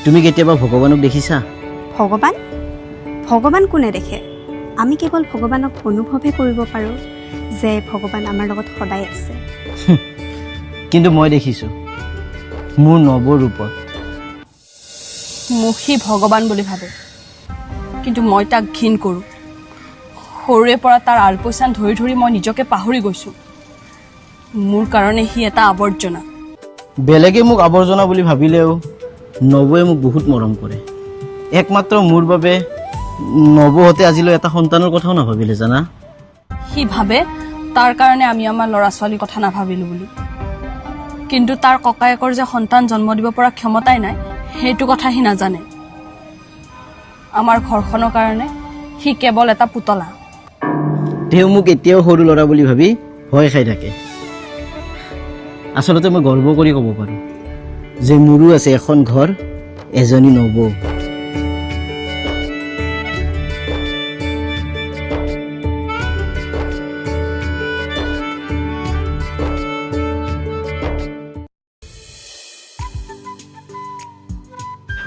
তুমি কেতিয়াবা ভগৱানক দেখিছা? ভগৱান ভগৱান কোনে দেখে? আমি কেৱল ভগৱানক অনুভৱহে কৰিব পাৰোঁ যে ভগৱান আমাৰ লগত সদায় আছে। কিন্তু মই দেখিছোঁ মোৰ নৱ ৰূপত। মোক সি ভগৱান বুলি ভাবে, কিন্তু মই তাক ঘিণ কৰোঁ। সৰুৰে পৰা তাৰ আলপৈচান ধৰি ধৰি মই নিজকে পাহৰি গৈছোঁ। মোৰ কাৰণে সি এটা আৱৰ্জনা। বেলেগে মোক আৱৰ্জনা বুলি ভাবিলেও নৱয়ে মোক বহুত মৰম কৰে। একমাত্ৰ মোৰ বাবে নৱহঁতে আজিলৈ এটা সন্তানৰ কথাও নাভাবিলে জানা। সি ভাবে তাৰ কাৰণে আমি আমাৰ ল'ৰা ছোৱালীৰ কথা নাভাবিলোঁ বুলি, কিন্তু তাৰ ককায়েকৰ যে সন্তান জন্ম দিব পৰা ক্ষমতাই নাই সেইটো কথা সি নাজানে। আমাৰ ঘৰখনৰ কাৰণে সি কেৱল এটা পুতলা। তেওঁ মোক এতিয়াও সৰু ল'ৰা বুলি ভাবি ভয় খাই থাকে। আচলতে মই গৰ্ব কৰি ক'ব পাৰোঁ যে মোৰো আছে এখন ঘৰ, এজনী নৱ।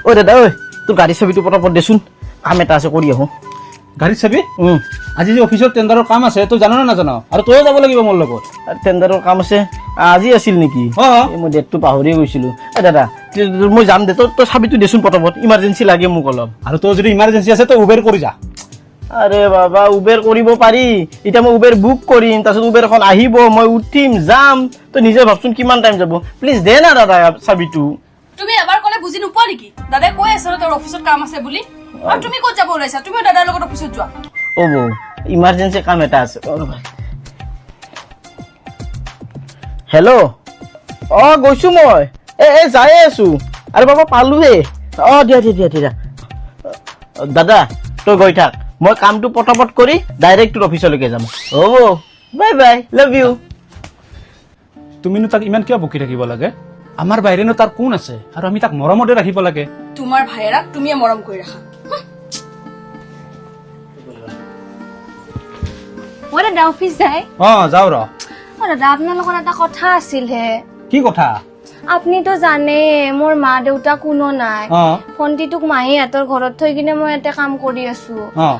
ঐ দাদা, ঐ তোৰ গাড়ীৰ চাবিটো পটাপট দেচোন, কাম এটা আছে কৰি আহোঁ। গাড়ীত চাবি? আজি যে অফিচত টেণ্ডাৰৰ কাম আছে, তই জান নে নাজান? আৰু তইও যাব লাগিব মোৰ লগত। টেণ্ডাৰৰ কাম আছে, আজি আছিল নেকি? মই ডেটটো পাহৰিয়ে গৈছিলোঁ। দাদা মই যাম দে, তই চাবিটো দেচোন পটাপট, ইমাৰ্জেঞ্চি লাগে মোক অলপ। আৰু তোৰ যদি ইমাৰ্জেঞ্চি আছে তই উবেৰ কৰি যা। আৰে বাবা, উবেৰ কৰিব পাৰি, এতিয়া মই উবেৰ বুক কৰিম, তাৰপিছত উবেৰ এখন আহিব, মই উঠিম যাম। তই নিজে ভাবচোন কিমান টাইম যাব। প্লিজ দে না দাদা চাবিটো। তুমি এবাৰ ক'লে বুজি নোপোৱা নেকি? দাদাই কৈ আছে তোৰ অফিচত কাম আছে বুলি, আৰু তুমি ক'ত যাব ওলাইছা? তুমিও দাদাৰ লগত অফিচত যোৱা। অ' বৌ, ইমাৰ্জেঞ্চি কাম এটা আছে। হেল্ল', গৈছোঁ মই, যাই আছোঁ। আৰে বাবা পালোহে। দিয়া দাদা তই গৈ থাক, মই কামটো পটাপট কৰি ডাইৰেক্ট তোৰ অফিচলৈকে যাম। হ'ব, বাই বাই, লাভ ইউ। তুমিনো তাক ইমান কিয় বকি থাকিব লাগে? আমাৰ বাহিৰেনো তাৰ কোন আছে, আৰু আমি তাক মৰমতে ৰাখিব লাগে। তোমাৰ ভাইৰাক তুমিয়ে মৰম কৰি ৰাখা। মই দাদা অফিচ যায়। যাওঁ ৰ। দাদা আপোনাৰ লগত এটা কথা আছিল হে। কি কথা? আপুনিতো জানে মোৰ মা দেউতা কোনো নাই। ভণ্টিটোক মাহীহঁতৰ ঘৰত থৈ কিনে মই ইয়াতে কাম কৰি আছো।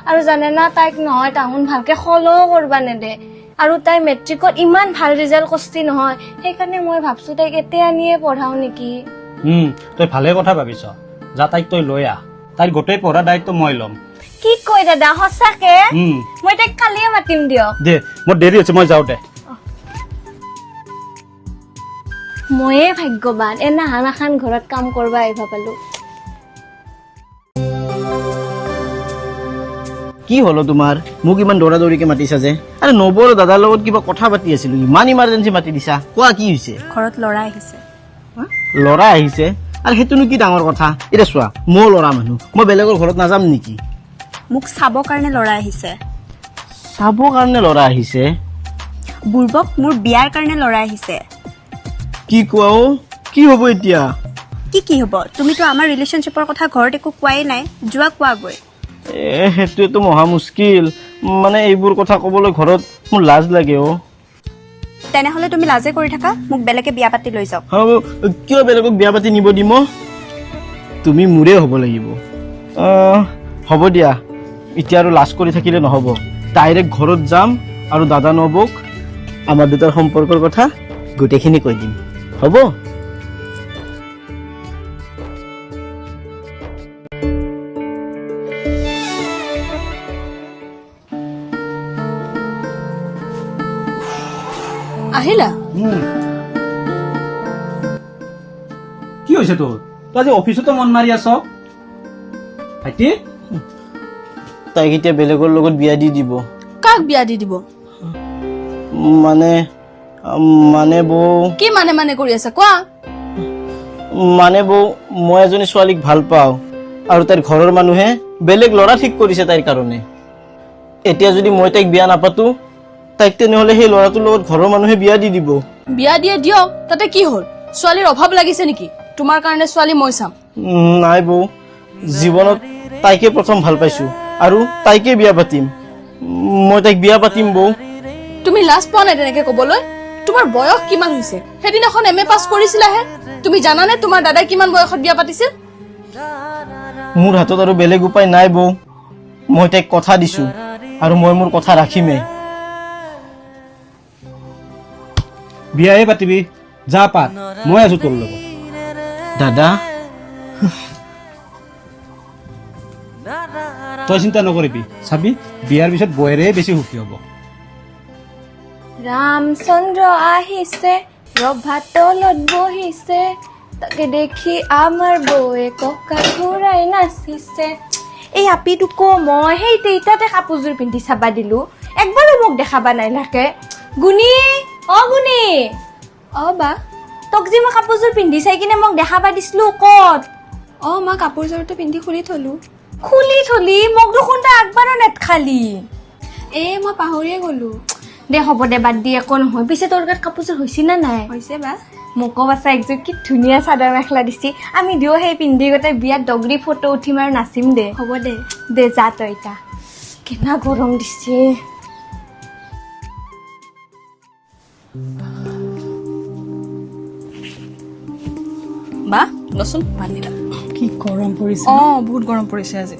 আৰু জানে না তাইক নহয় তাহুন ভালকে খলো কৰবা নেদে, আৰু তাই মেট্ৰিকত ইমান ভাল ৰিজাল্ট কৰছি নহয়, সেইকাৰণে মই ভাবছো তাইক এতে আনিয়ে পঢ়াও নেকি। তই ভালে কথা ভাবিছ, যা তাইক তই লৈ আহ, তাইৰ গোটেই পঢ়া দায়িত্ব মই ল'ম। কি কয় দাদা, সঁচাকে? মই তাইক কালিয়ে মাতিম দিয়ক। দে, মোৰ দেৰি হৈছে, মই যাওঁ দে। ময়ে ভাগ্যৱান, এনা হানাখান ঘৰত কাম কৰবা আহিবা পালো। কি হলো তোমাৰ? মোক ইমান দৌৰা দৌৰিকে মাতিছা যে? আৰে নৱৰ দাদাৰ লগত কিবা কথা পাতি আছিলো, ইমান ইমাৰ্জেঞ্চি মাতি দিছা, কোৱা কি হৈছে? ঘৰত ল'ৰা আহিছে। ল'ৰা আহিছে? আৰু সেইটোনো কি ডাঙৰ কথা? এতিয়া চোৱা, মোৰ ল'ৰা মানুহ, মই বেলেগৰ ঘৰত নাযাম নেকি? মোক চাবৰ কাৰণে ল'ৰা আহিছে। চাবৰ কাৰণে ল'ৰা আহিছে? বুৰ্বক, মোৰ বিয়াৰ কাৰণে ল'ৰা আহিছে। কি কোৱা? কি হ'ব এতিয়া? কি হ'ব? তুমিতো আমাৰ ৰিলেশ্যনশ্বিপৰ কথা ঘৰত একো কোৱাই নাই, যোৱা কোৱাগৈ। সেইটোৱেতো মহা মুস্কিল, মানে এইবোৰ কথা ক'বলৈ ঘৰত মোৰ লাজ লাগে। তেনেহ'লে তুমি লাজে কৰি থাকা, মোক বেলেগে বিয়া পাতি লৈ যাওক। কিয় বেলেগক বিয়া পাতি নিব দিম? তুমি মোৰে হ'ব লাগিব। হ'ব দিয়া, এতিয়া আৰু লাজ কৰি থাকিলে নহ'ব, ডাইৰেক্ট ঘৰত যাম আৰু দাদা নবৌক আমাৰ দুটাৰ সম্পৰ্কৰ কথা গোটেইখিনি কৈ দিম। হ'ব? আহিলা? কি হৈছে তোৰ? তই আজি অফিচতো মন মাৰি আছ? ভাইটি, তাইক এতিয়া বেলেগৰ লগত বিয়া দি দিব। কাক বিয়া দি দিব? মানে বৌ। কি মানে কৰি আছে কোৱা? মানে বৌ, মই এজনী ছোৱালীক ভাল পাওঁ, আৰু তাইৰ ঘৰৰ মানুহে বেলেগ ল'ৰা ঠিক কৰিছে তাইৰ কাৰণে। এতিয়া যদি মই তাইক বিয়া নাপাতো, তাইক তেনেহ'লে সেই ল'ৰাটোৰ লগত ঘৰৰ মানুহে বিয়া দি দিব। বিয়া দিয়ে দিয়ক, তাতে কি হ'ল? ছোৱালীৰ অভাৱ লাগিছে নেকি? তোমাৰ কাৰণে ছোৱালী মই চাম। নাই বৌ, জীৱনত তাইকে প্ৰথম ভাল পাইছো, আৰু তাইকে বিয়া পাতিম। মই তাইক বিয়া পাতিম বৌ। তুমি লাজ পোৱা নাই তেনেকে ক'বলৈ? তোমাৰ বয়স কিমান হৈছে? সেইদিনাখন MA পাছ কৰিছিলাহে। তুমি জানানে তোমাৰ দাদাই কিমান বয়সত বিয়া পাতিছিল? মোৰ হাতত আৰু বেলেগ উপায় নাই বৌ মই তাইক কথা দিছো আৰু মই মোৰ কথা ৰাখিমেই বিয়াহে পাতিবি যা পাত মই আছো তোৰ লগত দাদা তই চিন্তা নকৰিবি চাবি বিয়াৰ পিছত বৌয়েৰে বেছি সুখী হ'ব ৰামচন্দ্ৰ আহিছে ৰভাত তলত বহিছে তাকে দেখি আমাৰ বৌয়ে ককা ঘূৰাই নাচিছে এই আপিটোক মই সেই তেইতাতে কাপোৰযোৰ পিন্ধি চাবা দিলো একবাৰো মোক দেখাবা নাই লাগে গুণী গুণী বা তোক যে মই কাপোৰযোৰ পিন্ধি চাই কিনে মোক দেখাবা দিছিলো ক'ত মই কাপোৰযোৰটো পিন্ধি খুলি থলি মোক দেখোন তই একবাৰো নেটখালি মই পাহৰিয়ে গ'লো দে হ'ব দে বাদ দি একো নহয় পিছে তোৰ গাত কাপোৰযোৰ হৈছে নে নাই হৈছে বা মোকো বাছা একযোৰ কি ধুনীয়া চাদৰ মেখেলা দিছি আমি দিও সেই পিন্ধি গোটেই বিয়াত দগৰি ফটো উঠিম আৰু নাচিম দে হ'ব দে যা তই এতিয়া কেনা গৰম দিছে বা লচোন পানী দিলা কি গৰম পৰিছে বহুত গৰম পৰিছে আজি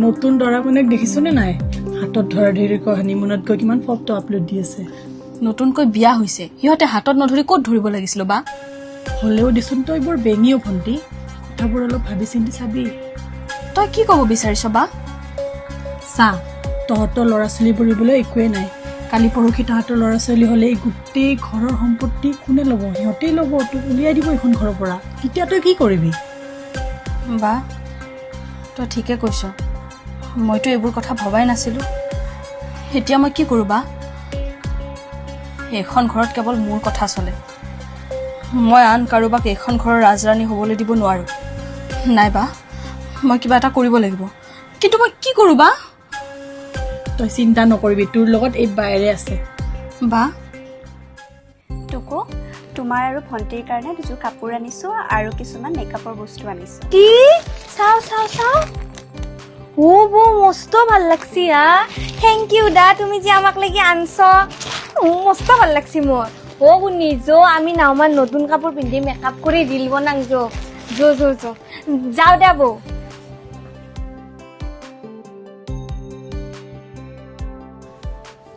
নতুন দৰা কনেক দেখিছনে নাই হাতত ধৰা ধৰিকৈ হানিমুনত গৈ কিমান ফটো আপলোড দি আছে নতুনকৈ বিয়া হৈছে সিহঁতে হাতত নধৰি ক'ত ধৰিব লাগিছিল বা হ'লেও দেচোন তই বৰ বেঙিও ভণ্টি কথাবোৰ অলপ ভাবি চিন্তি চাবি তই কি ক'ব বিচাৰিছ বা চা তহঁতৰ ল'ৰা ছোৱালী পঢ়িবলৈ একোৱেই নাই কালি পৰহি তহঁতৰ ল'ৰা ছোৱালী হ'লে এই গোটেই ঘৰৰ সম্পত্তি কোনে ল'ব সিহঁতেই ল'ব তোক উলিয়াই দিব এইখন ঘৰৰ পৰা তেতিয়া তই কি কৰিবি বা তই ঠিকে কৈছ মইতো এইবোৰ কথা ভবাই নাছিলোঁ এতিয়া মই কি কৰোঁ বা এইখন ঘৰত কেৱল মোৰ কথা চলে মই আন কাৰোবাক এইখন ঘৰৰ ৰাজৰাণী হ'বলৈ দিব নোৱাৰোঁ নাই বা মই কিবা এটা কৰিব লাগিব কিন্তু মই কি কৰোঁ বা তই চিন্তা নকৰিবি তোৰ লগত এই বায়েৰে আছে বা টুকু তোমাৰ আৰু ভণ্টিৰ কাৰণে দুযোৰ কাপোৰ আনিছোঁ আৰু কিছুমান মেকআপৰ বস্তু আনিছোঁ কি চাও বৌ মস্ত ভাল লাগছি থেংক ইউ দা তুমি যে আমাক লাগি আনছ মস্ত ভাল লাগছি মোৰ গুণী আমি নাওমান নতুন কাপোৰ পিন্ধি মেকআপ কৰি ৰিল বনাং যাও দে বৌ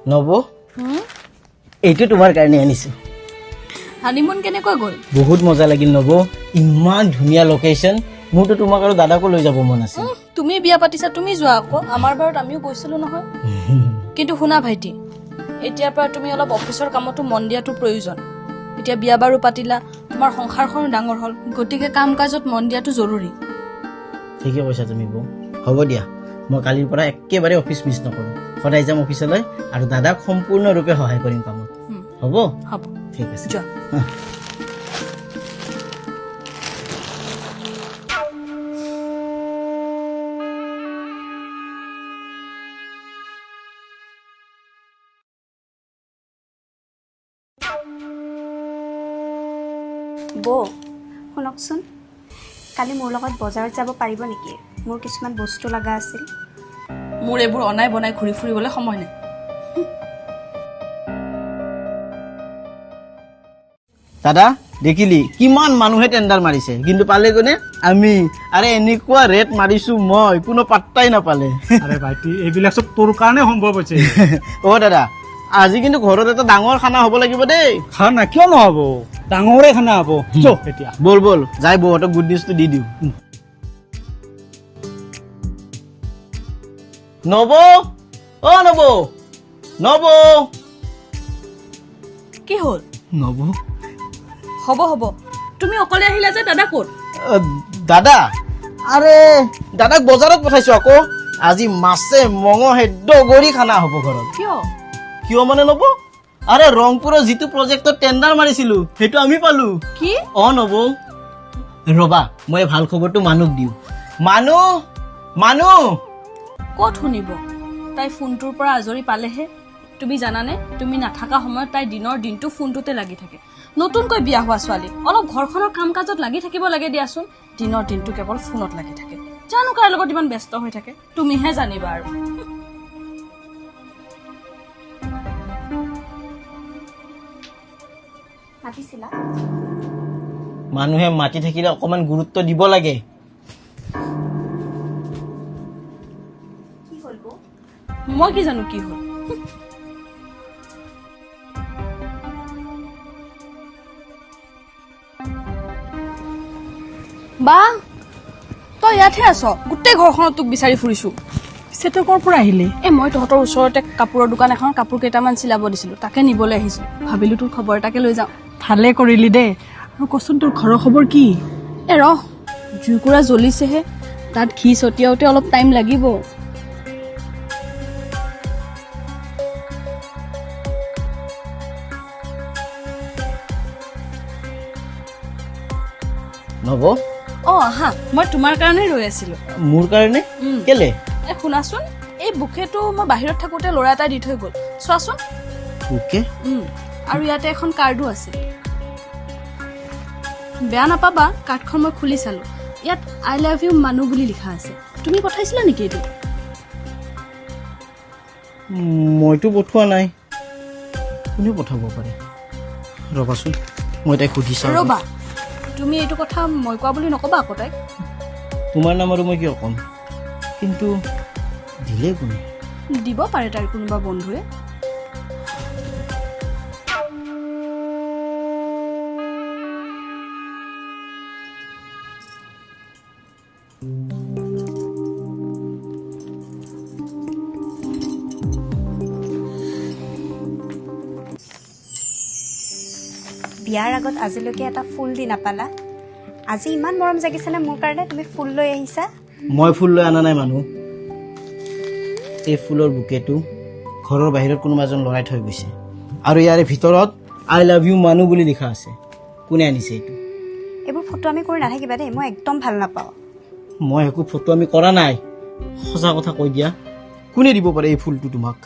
নব এইটো তোমাৰ কাৰণে আনিছো হানিমুন কেনেকৈ গ'ল বহুত মজা লাগিল নব ইমান ধুনীয়া লোকেশ্যন মোৰতো তোমাক আৰু দাদাকো লৈ যাব মন আছে তুমি বিয়া পাতিছা তুমি যোৱা আকৌ আমাৰ বাৰত আমিও গৈছিলো নহয় কিন্তু শুনা ভাইটি এতিয়াৰ পৰা তুমি অলপ অফিচৰ কামতো মন দিয়াটো প্ৰয়োজন এতিয়া বিয়া বাৰু পাতিলা তোমাৰ সংসাৰখন ডাঙৰ হ'ল গতিকে কাম কাজত মন দিয়াটো জৰুৰী ঠিকে কৈছা তুমি বৌ হ'ব দিয়া মই কালিৰ পৰা একেবাৰে অফিচ মিছ নকৰোঁ সদায় যাম অফিচলৈ আৰু দাদাক সম্পূৰ্ণৰূপে সহায় কৰিম কামত হ'ব হ'ব ঠিক আছে যোৱা বৌ শুনকচোন কালি মোৰ লগত বজাৰত যাব পাৰিব নেকি মোৰ কিছুমান বস্তু লগা আছিল মোৰ এইবোৰ অনাই বনাই ঘূৰি ফুৰিবলৈ সময় নাই দাদা দেখিলি কিমান মানুহে টেণ্ডাৰ মাৰিছে কিন্তু পালে কোনে আমি আৰে এনেকুৱা ৰেট মাৰিছো মই কোনো পাত্তাই নাপালে আৰে ভাইটি এইবিলাক চব তোৰ কাৰণে সম্ভৱ হৈছে দাদা আজি কিন্তু ঘৰত এটা ডাঙৰ খানা হ'ব লাগিব দেই খানা কিয় নহ'ব ডাঙৰে খানা হ'ব এতিয়া বল যাই বৌহঁতক গুড নিউজটো দি দিওঁ নব নব কি হ'ল নব হ'ব তুমি অকলে আহিলা যে দাদা ক'ত দাদা আৰে দাদাক বজাৰত পঠাইছো আকৌ আজি মাছে মঙহে দগৰি খানা হ'ব ঘৰত কিয় মানে নব আৰে ৰংপুৰৰ যিটো প্ৰজেক্টৰ টেণ্ডাৰ মাৰিছিলো সেইটো আমি পালো কি নব ৰবা মই ভাল খবৰটো মানুহক দিওঁ মানুহ ক'ত শুনিব তাই ফোনটোৰ পৰা আজৰি পালেহে তুমি জানানে তুমি নাথাকা সময়ত তাই দিনৰ দিনটো ফোনটোতে লাগি থাকে নতুনকৈ বিয়া হোৱা ছোৱালী অলপ ঘৰখনৰ কাম কাজত লাগি থাকিব লাগে দিয়াচোন দিনৰ দিনটো কেৱল ফোনত লাগি থাকে জানো কাৰ লগত ইমান ব্যস্ত হৈ থাকে তুমিহে জানিবা আৰু মাতিছিলা মানুহে মাতি থাকিলে অকমান গুৰুত্ব দিব লাগে। মই কি জানো কি হ'ল। বা তই ইয়াতহে আছ? গোটেই ঘৰখনত তোক বিচাৰি ফুৰিছো। পিছে তই ক'ৰ পৰা আহিলি? মই তহঁতৰ ওচৰতে কাপোৰৰ দোকান এখন কাপোৰ কেইটামান চিলাব দিছিলো, তাকে নিবলৈ আহিছিলো। ভাবিলো তোৰ খবৰ এটাকে লৈ যাওঁ। ভালে কৰিলি দে। আৰু কচোন তোৰ ঘৰৰ খবৰ কি? ৰহ, জুইকুৰা জ্বলিছেহে, তাত ঘি ছটিয়াওতে অলপ টাইম লাগিব। নব আহা, মই তোমাৰ কাৰণে ৰৈ আছিলো। মোৰ কাৰণে কেলে? শুনাচোন, এই বুকেটো মই বাহিৰত থাকোতে ল'ৰা এটাই দি থৈ গ'ল, চোৱাচোন। বুকে? আৰু ইয়াতে এখন কাৰ্ডো আছে। বেয়া নাপাবা, কাৰ্ডখন মই খুলি চালো। ইয়াত আই লাভ ইউ মানুহ বুলি লিখা আছে। তুমি পঠাইছিলা নেকি এইটো? মইতো পঠোৱা নাই। কোনে পঠাব পাৰে? ৰবাচোন, মই তাইক সুধি চাওঁ। ৰবা, তুমি এইটো কথা মই কোৱা বুলি নকবা আকৌ তাইক। তোমাৰ নাম আৰু মই কিয় ক'ম? কিন্তু দিলে কোনে? দিব পাৰে তাইৰ কোনোবা বন্ধুৱে। বিয়াৰ আগত আজিলৈকে এটা ফুল দি নাপালা। আজি ইমান মৰম জাগিছেনে মোৰ কাৰণে, তুমি ফুল লৈ আহিছা? মই ফুল লৈ অনা নাই মানুহ। এই ফুলৰ বুকেটো ঘৰৰ বাহিৰত কোনোবা এজন লগাই থৈ গৈছে, আৰু ইয়াৰে ভিতৰত আই লাভ ইউ মানুহ বুলি লিখা আছে। কোনে আনিছে এইটো? এইবোৰ ফটো আমি কৰি নাথাকিবা দেই, মই একদম ভাল নাপাওঁ। মই একো ফটো আমি কৰা নাই। সঁচা কথা কৈ দিয়া, কোনে দিব পাৰে এই ফুলটো তোমাক?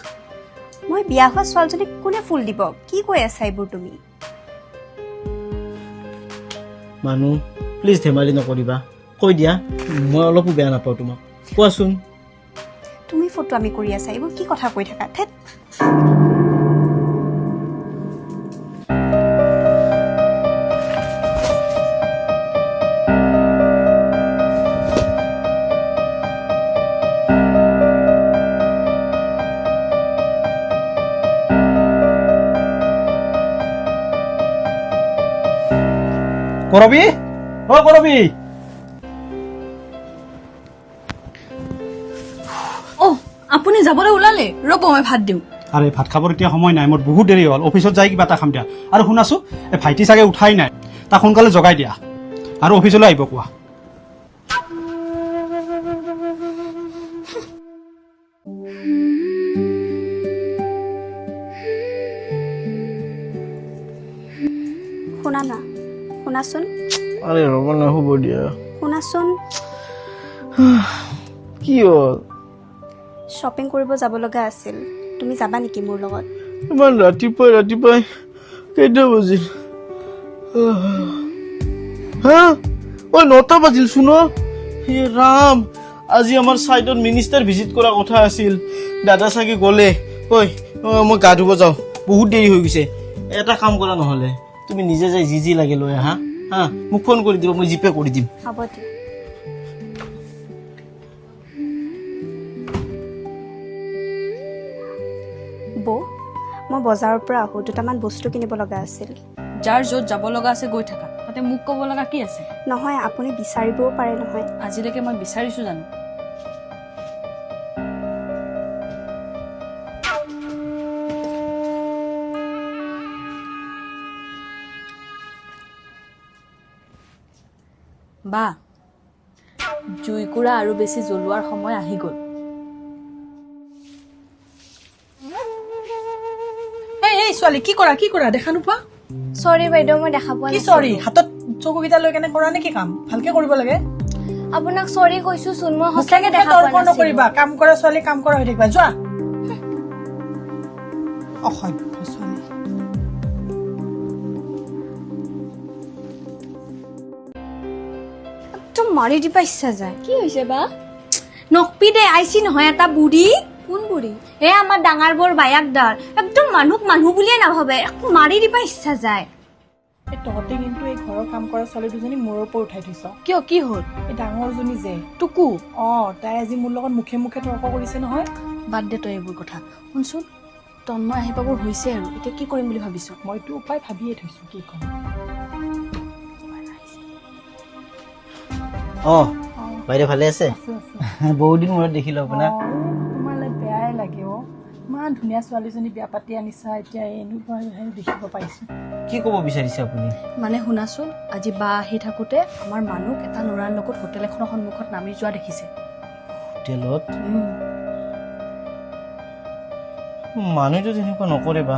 মই বিয়া হোৱা ছোৱালীজনীক কোনে ফুল দিব? কি কৈ আছা এইবোৰ তুমি? মানুহ প্লিজ ধেমালি নকৰিবা, কৈ দিয়া। মই অলপো বেয়া নাপাওঁ তোমাক, কোৱাচোন। তুমি ফটো আমি কৰি আছা, এইবোৰ কি কথা কৈ থাকা? থেত। কৰবি, কৰবি। আপুনি যাবলৈ ওলালে? ৰ'ব, মই ভাত দিওঁ। আৰে ভাত খাবৰ এতিয়া সময় নাই, মোৰ বহুত দেৰি হ'ল। অফিচত যাই কিবা এটা খাম দিয়া। আৰু শুনাছো, এই ভাইটি চাগে উঠাই নাই, তাক সোনকালে জগাই দিয়া আৰু অফিচলৈ আহিব কোৱা। শুনা না, শুনাচোন। আৰে ৰ'ব নহ'ব দিয়া। শুনাচোন, কি হ'ল? শ্বপিং কৰিব যাব লগা আছিল, তুমি যাবা নেকি মোৰ লগত? ইমান ৰাতিপুৱাই কেইটা বাজিল? হা, 9টা বাজিল চোন। হে ৰাম, আজি আমাৰ চাইডত মিনিষ্টাৰ ভিজিট কৰা কথা আছিল। দাদা চাগে গ'লে। মই গা ধুব যাওঁ, বহুত দেৰি হৈ গৈছে। এটা কাম কৰা নহ'লে, তুমি নিজে যাই যি লাগে লৈ আহা। হা, মোক ফোন কৰি দিব, মই জিপে কৰি দিম। হ'ব দিয়া। বৌ, মই বজাৰৰ পৰা আহোঁ, দুটামান বস্তু কিনিব লগা আছিল। যাৰ য'ত যাব লগা আছে গৈ থাকা, তাতে মোক ক'ব লগা কি আছে? নহয়, আপুনি বিচাৰিবও পাৰে নহয়। আজিলৈকে মই বিচাৰিছো জানো? বা, জুইকুৰা আৰু বেছি জ্বলোৱাৰ সময় আহি গ'ল। এই ছোৱালী, কি কৰা দেখা নোপোৱা? চৰি বাইদেউ, মই দেখা পোৱা কি নাছিলো। চৰি? হাতত চকুকেইটা লৈ কেনে কৰা নে কি কাম? ভালকে কৰিব লাগে। আপোনাক চৰি কৈছো চোন, মই সঁচাকে দেখা পোৱা তৰ্ক নাছিলো। নকৰিবা, কাম কৰা ছোৱালী কাম কৰা হৈ থাকিবা। যোৱা। অসভ্য ছোৱালী। একদম মাৰি দিবা ইচ্ছা যায়। কি হৈছে বা? নকপি দে, আইছি নহয় এটা বুঢ়ী। কোন বুঢ়ী? আমাৰ ডাঙৰ বৰ বায়াকদাৰ। একদম মানুহ বুলিয়ে নাভাবে, একদম মাৰি দিবা ইচ্ছা যায়। এই তহঁতে কিন্তু এই ঘৰৰ কাম কৰা ছোৱালী দুজনী মূৰৰ ওপৰত উঠাই থৈছ। কিয় কি হ'ল? এই ডাঙৰজনী যে টুকু তাই আজি মোৰ লগত মুখে মুখে তৰ্ক কৰিছে নহয়। বাদ দে তই এইবোৰ কথা। শুনচোন, তন্ময় আহি পাবৰ হৈছে আৰু এতিয়া কি কৰিম বুলি ভাবিছ? মইতো উপায় ভাবিয়ে থৈছো কি ক'ম। বাইদেউ ভালে আছে? বহুত দিন মূৰত দেখিলো আপোনাক। তোমালে বেয়াই লাগে ইমান ধুনীয়া ছোৱালীজনী বিয়া পাতি আনিছা, এতিয়া এনেকুৱা দেখিব পাইছো। কি ক'ব বিচাৰিছে আপুনি? মানে শুনাচোন, আজি বা আহি থাকোতে আমাৰ মানুহ এটা ল'ৰাৰ লগত হোটেল এখনৰ সন্মুখত নামি যোৱা দেখিছে। হোটেলত? মানুহটো তেনেকুৱা নকৰে বা।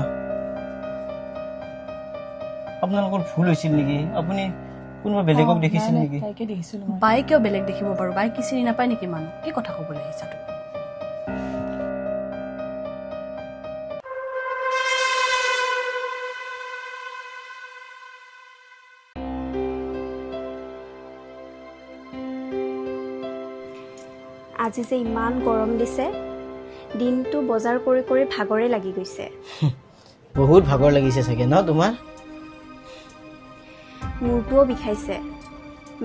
আপোনালোকৰ ভুল হৈছিল নেকি? আপুনি কোনোবা বেলেগক দেখিছিল নেকি? তাইকে দেখিছিলো। বাই কিয় বেলেগ দেখিব পাৰো? বাই কি চিনি নাপায় নেকি মানুহ? কি কথা ক'বলৈ আহিছা তুমি? আজি যে ইমান গৰম দিছে, দিনটো বজাৰ কৰি কৰি ভাগৰে লাগি গৈছে। বহুত ভাগৰ লাগিছে চাগে ন তোমাৰ? মূৰটোও বিষাইছে,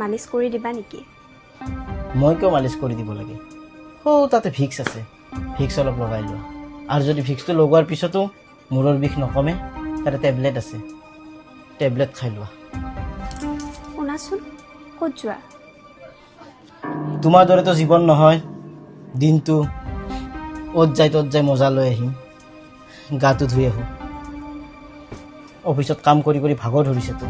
মালিচ কৰি দিবা নেকি? মই কিয় মালিচ কৰি দিব লাগে? তাতে ভিক্স আছে, ভিক্স অলপ লগাই লোৱা। আৰু যদি ভিক্সটো লগোৱাৰ পিছতো মূৰৰ বিষ নকমে, তাতে টেবলেট আছে, টেবলেট খাই লোৱা। শুনাচোন, ক'ত যোৱা? তোমাৰ দৰেতো জীৱন নহয়, দিনটো অ'ত যাই মজা লৈ আহিম, গাটো ধুই আহোঁ। অফিচত কাম কৰি কৰি ভাগৰ ধৰিছেতো।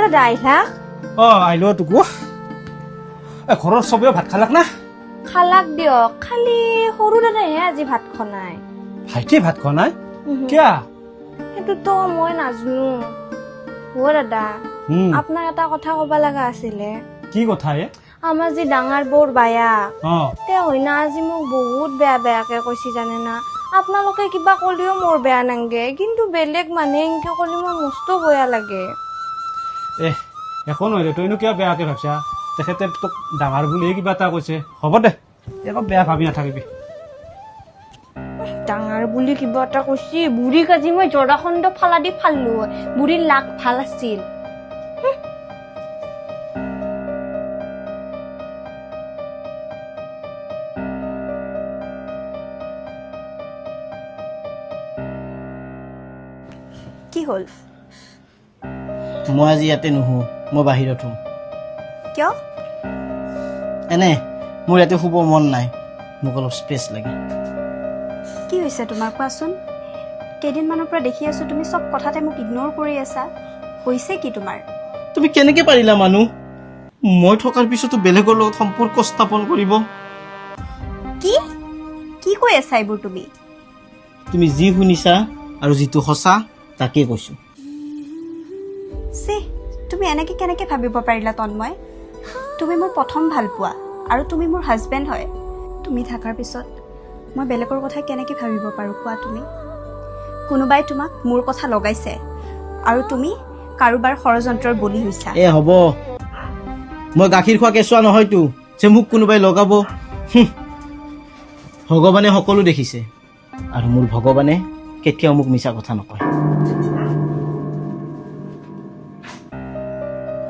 দাদা আহিলা? আহিলো টুকু। ঘৰৰ চবেও ভাত খালাক না? খালাক দিয়ক, খালি সৰু দাদাহে আজি ভাত খোৱা নাই। ভাইটি ভাত খোৱা নাই? কিয়া? সেইটোতো মই নাজানো। দাদা, আপোনাক এটা কথা ক'ব লগা আছিলে। কি কথা? আমাৰ যি ডাঙৰ বৌৰ বায়া, তেওঁ হয় না আজি মোক বহুত বেয়া বেয়াকে কৈছে জানে না। আপোনালোকে কিবা ক'লেও মোৰ বেয়া নালাগে, কিন্তু বেলেগ মানুহে এনেকে ক'লে মোৰ মস্ত বেয়া লাগে। একো নহয় দে, তইনো কিয় বেয়াকে ভাবছা? তেখেতে তোক ডাঙৰ বুলিহে কিবা এটা কৈছে। হ'ব দে, একো বেয়া ভাবি নাথাকিবি। ডাঙৰ বুলি কিবা এটা কৈছি, বুঢ়ীক আজি মই জৰাখণ্ড ফালা দি ফাললো। বুঢ়ীৰ লাক ভাল আছিল। কি হ'ল? মই আজি ইয়াতে নুহো, মই বাহিৰত শুম। কিয়? মোৰ ইয়াতে শুব মন নাই, মোক অলপ স্পেচ লাগে। কি হৈছে তোমাৰ কোৱাচোন? কেইদিনমানৰ পৰা দেখি আছো তুমি চব কথাতে মোক ইগন'ৰ কৰি আছা। হৈছে কি তোমাৰ? তুমি কেনেকে পাৰিলা মানুহ মই থকাৰ পিছতো বেলেগৰ লগত সম্পৰ্ক স্থাপন কৰিব? কি কি কৈ আছা এইবোৰ তুমি? তুমি যি শুনিছা আৰু যিটো সঁচা তাকে কৈছো। তুমি এনেকে কেনেকে ভাবিব পাৰিলা তন্ময়? তুমি মোৰ প্ৰথম ভাল পোৱা আৰু তুমি মোৰ হাজবেণ্ড হয়। তুমি থকাৰ পিছত মই বেলেগৰ কথা কেনেকে ভাবিব পাৰোঁ কোৱা তুমি? কোনোবাই তোমাক মোৰ কথা লগাইছে আৰু তুমি কাৰোবাৰ ষড়যন্ত্ৰৰ বলি হৈছা। হ'ব, মই গাখীৰ খোৱা কেঁচুৱা নহয়তো যে মোক কোনোবাই লগাব। ভগৱানে সকলো দেখিছে আৰু মোৰ ভগৱানে কেতিয়াও মোক মিছা কথা নকয়।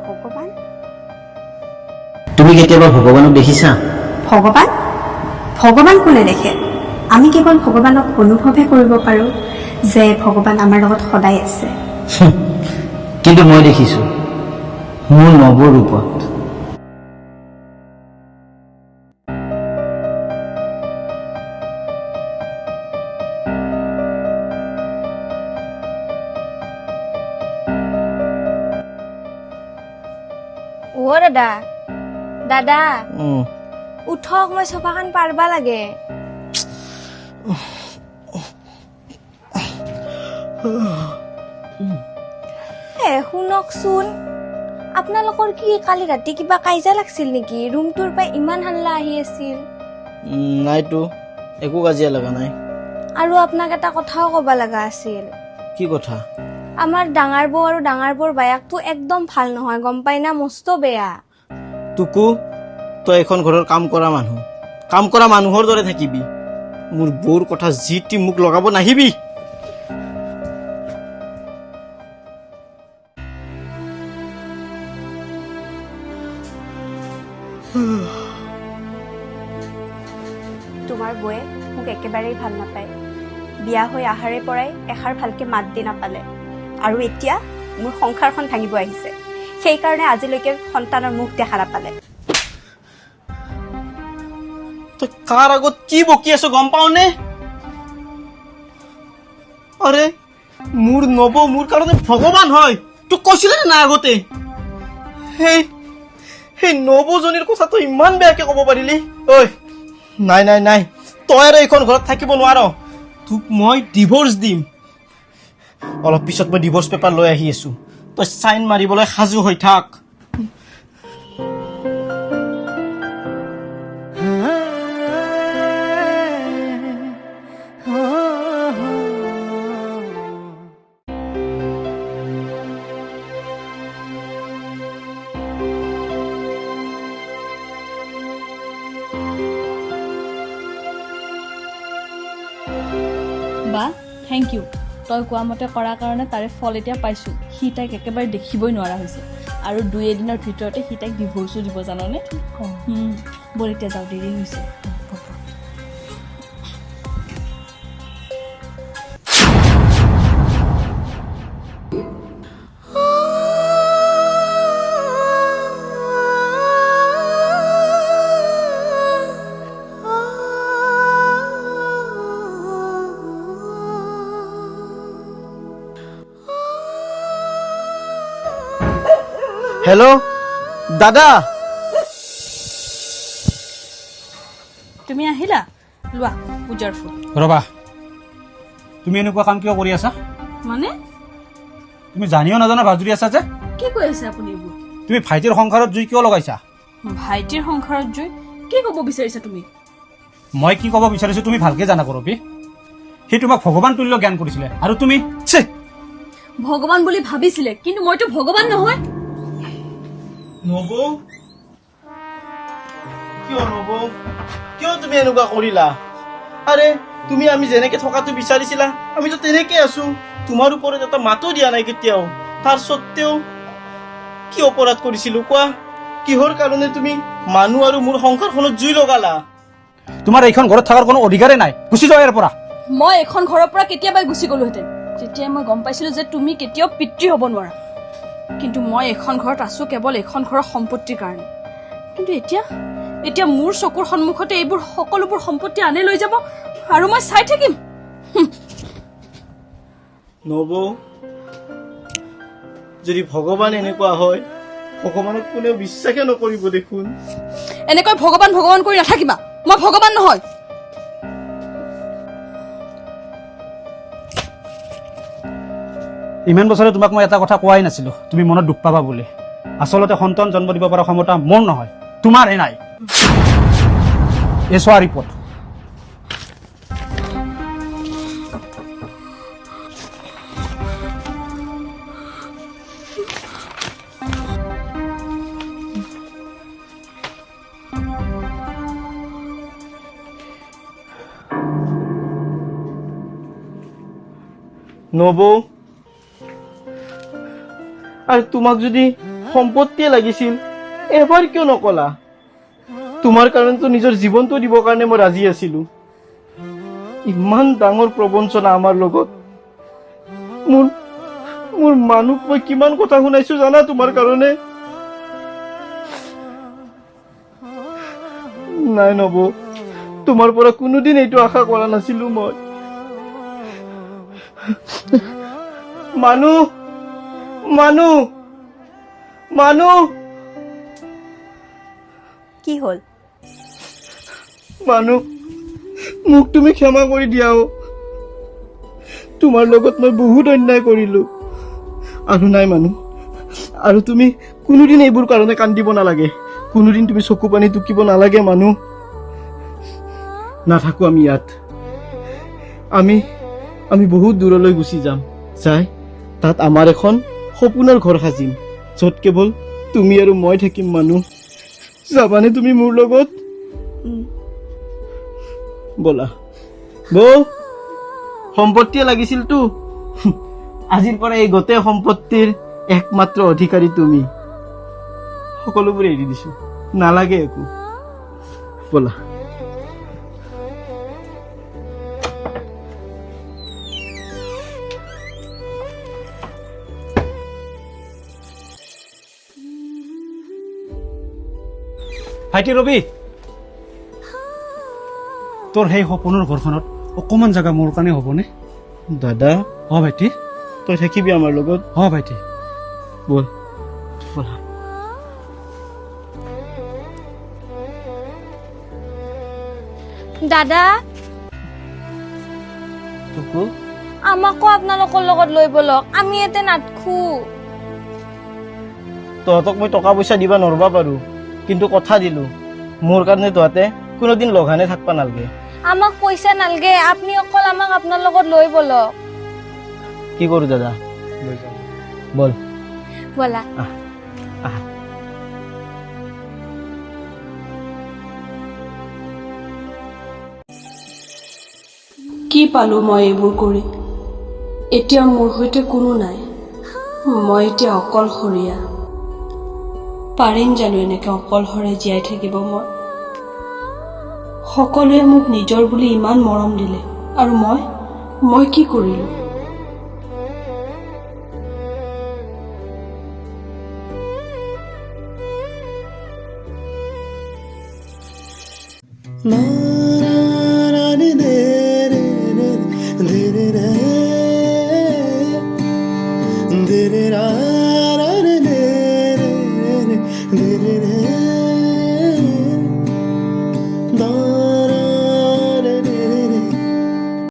ভগৱান? তুমি কেতিয়াবা ভগৱানক দেখিছা? ভগৱান? ভগৱান কোনে দেখে? আমি কেৱল ভগৱানক অনুভৱহে কৰিব পাৰোঁ যে ভগৱান আমাৰ লগত সদায় আছে। কিন্তু মই দেখিছো মোৰ নৱৰ ৰূপত। দাদা দাদা উঠক, মই চোফাখন পাৰবা লাগে। শুনকচোন, আপোনালোকৰ কি কালি ৰাতি কিবা কাজিয়া লাগছিল নেকি? ৰুমটোৰ পৰা ইমান হাল্লা আহি আছিল। নাইতো, একো কাজিয়া লগা নাই। আৰু আপোনাক এটা কথাও ক'ব লগা আছিল। কি কথা? আমাৰ ডাঙৰ বৌ আৰু ডাঙৰ বৌৰ বায়েকটো একদম ভাল নহয়, গম পাই না? মস্ত বেয়া। তোকো তই এখন ঘৰৰ কাম কৰা মানুহৰ দৰে থাকিবি। মোৰ বৌৰ কথা যি টি মোক লগাব নাহিবি। তোমাৰ বৌয়ে মোক একেবাৰেই ভাল নাপায়। বিয়া হৈ আহাৰে পৰাই এষাৰ ভালকে মাত দি নাপালে, আৰু এতিয়া মোৰ সংসাৰখন ভাঙিব আহিছে। সেইকাৰণে আজিলৈকে সন্তানৰ মুখ দেখা নাপালে। তই কাৰ আগত কি বকি আছ গম পাওনে? আৰে মোৰ নব মোৰ কাৰণে ভগৱান হয়, তোক কৈছিলে না আগতে? সেই নবজনীৰ কথা তই ইমান বেয়াকে ক'ব পাৰিলি? ঐ নাই নাই নাই, তই আৰু এইখন ঘৰত থাকিব নোৱাৰ। তোক মই ডিভোৰ্চ দিম। অলপ পিছত মই ডিভোৰ্চ পেপাৰ লৈ আহি আছো, তই চাইন মাৰিবলৈ সাজু হৈ থাক। বা থেংক ইউ, তই কোৱা মতে কৰাৰ কাৰণে তাৰে ফল এতিয়া পাইছোঁ। সি তাইক একেবাৰে দেখিবই নোৱাৰা হৈছে, আৰু 2 এদিনৰ ভিতৰতে সি তাইক ডিভোৰ্চো দিব, জাননে? ব'ল এতিয়া যাওঁ, দেৰি হৈছে। হেল্ল' দাদা, তুমি আহিলা? লোৱা পূজাৰ ফুল। ৰবা, তুমি এনেকুৱা কাম কিয় কৰি আছা? মানে তুমি জানিও নাজানা ভাজুৰি আছা যে? কি কৈ আছে আপুনি এইবোৰ? তুমি ভাইটিৰ সংসাৰত জুই কিয় লগাইছা? ভাইটিৰ সংসাৰত জুই? কি ক'ব বিচাৰিছা তুমি? মই কি ক'ব বিচাৰিছো তুমি ভালকে জানা কৰবি। সি তোমাক ভগৱান তুল্য জ্ঞান কৰিছিলে, আৰু তুমি ভগৱান বুলি ভাবিছিলে, কিন্তু মইতো ভগৱান নহয়। নব কিয় তুমি এনেকুৱা কৰিলা? আৰে তুমি আমি যেনেকে থকাটো বিচাৰিছিলা আমিতো তেনেকে আছো। তোমাৰ ওপৰত এটা মাতো দিয়া নাই কেতিয়াও। তাৰ স্বত্তেও কি অপৰাধ কৰিছিলো কোৱা? কিহৰ কাৰণে তুমি মানুহ আৰু মোৰ সংসাৰখনত জুই লগালা? তোমাৰ এইখন ঘৰত থকাৰ কোনো অধিকাৰে নাই, গুচি যোৱা ইয়াৰ পৰা। মই এখন ঘৰৰ পৰা কেতিয়াবাই গুচি গলোহেঁতেন, যেতিয়াই মই গম পাইছিলো যে তুমি কেতিয়াও পিতৃ হ'ব নোৱাৰা। কিন্তু মই এখন ঘৰত আছো কেৱল এখন ঘৰৰ সম্পত্তিৰ কাৰণে। কিন্তু এতিয়া মোৰ চকুৰ সন্মুখতে এইবোৰ সকলোবোৰ সম্পত্তি আনে লৈ যাব, আৰু মই চাই থাকিম? নব, যদি ভগৱান এনেকুৱা হয়, ভগৱানক কোনেও বিশ্বাসে নকৰিব দেখোন। এনেকৈ ভগৱান ভগৱান কৰি নাথাকিবা, মই ভগৱান নহয়। ইমান বছৰে তোমাক মই এটা কথা কোৱাই নাছিলো, তুমি মনত দুখ পাবা বুলি। আচলতে সন্তান জন্ম দিব পৰা ক্ষমতা মোৰ নহয়, তোমাৰহে নাই। এই চোৱা ৰিপৰ্ট। নব, আৰু তোমাক যদি সম্পত্তিয়ে লাগিছিল এবাৰ কিয় নকলা? তোমাৰ কাৰণেতো নিজৰ জীৱনটো দিবৰ কাৰণে মই ৰাজি আছিলো। ইমান ডাঙৰ প্ৰবঞ্চনা আমাৰ লগত। মোৰ মানুহক মই কিমান কথা শুনাইছো জানা তোমাৰ কাৰণে? নাই নব, তোমাৰ পৰা কোনোদিন এইটো আশা কৰা নাছিলো মই। মানুহ মানুহ মানুহ কি হ'ল? মানুহ, মোক তুমি ক্ষমা কৰি দিয়া। তোমাৰ লগত মই বহুত অন্যায় কৰিলো। আৰু নাই মানুহ, আৰু তুমি কোনোদিন এইবোৰ কাৰণে কান্দিব নালাগে, কোনোদিন তুমি চকু পানী টুকিব নালাগে। মানুহ, নাথাকো আমি ইয়াত। আমি বহুত দূৰলৈ গুচি যাম, যাই তাত আমাৰ এখন সপোনৰ ঘৰ সাজিম, য'ত কেৱল তুমি আৰু মই থাকিম। মানুহ, যাবানে তুমি মোৰ লগত উম, ব'লা বৌ সম্পত্তিয়ে লাগিছিলতো আজিৰ পৰা এই গোটেই সম্পত্তিৰ একমাত্ৰ অধিকাৰী তুমি সকলোবোৰ এৰি দিছো নালাগে একো ব'লা ভাইটি ৰবি তোৰ সেই সপোনৰ ঘৰখনত অকণমান জেগা মোৰ কাৰণে হ'বনে দাদা ভাইটি তই থাকিবি আমাৰ লগত ভাইটি ব'ল ব'লা দাদা টুকু আমাকো আপোনালোকৰ লগত লৈ বলক আমি ইয়াতে নাথকো তহঁতক মই টকা পইচা দিবা নৰবা পাৰো কিন্তু কথা দিলো মোৰ কাৰণে তহঁতে কোনোদিন লঘানে থাকবা নালগে আমাক পইচা নালগে আপুনি অকল আমাক আপোনাৰ লগত লৈ বলক কি কৰো দাদা বল ব'লা আহা কি পালো মই এইবোৰ কৰি এতিয়া মোৰ সৈতে কোনো নাই মই এতিয়া অকলশৰীয়া পাৰিম জানো এনেকে অকলশৰে জীয়াই থাকিব মই সকলোৱে মোক নিজৰ বুলি ইমান মৰম দিলে আৰু মই কি কৰিলো Did it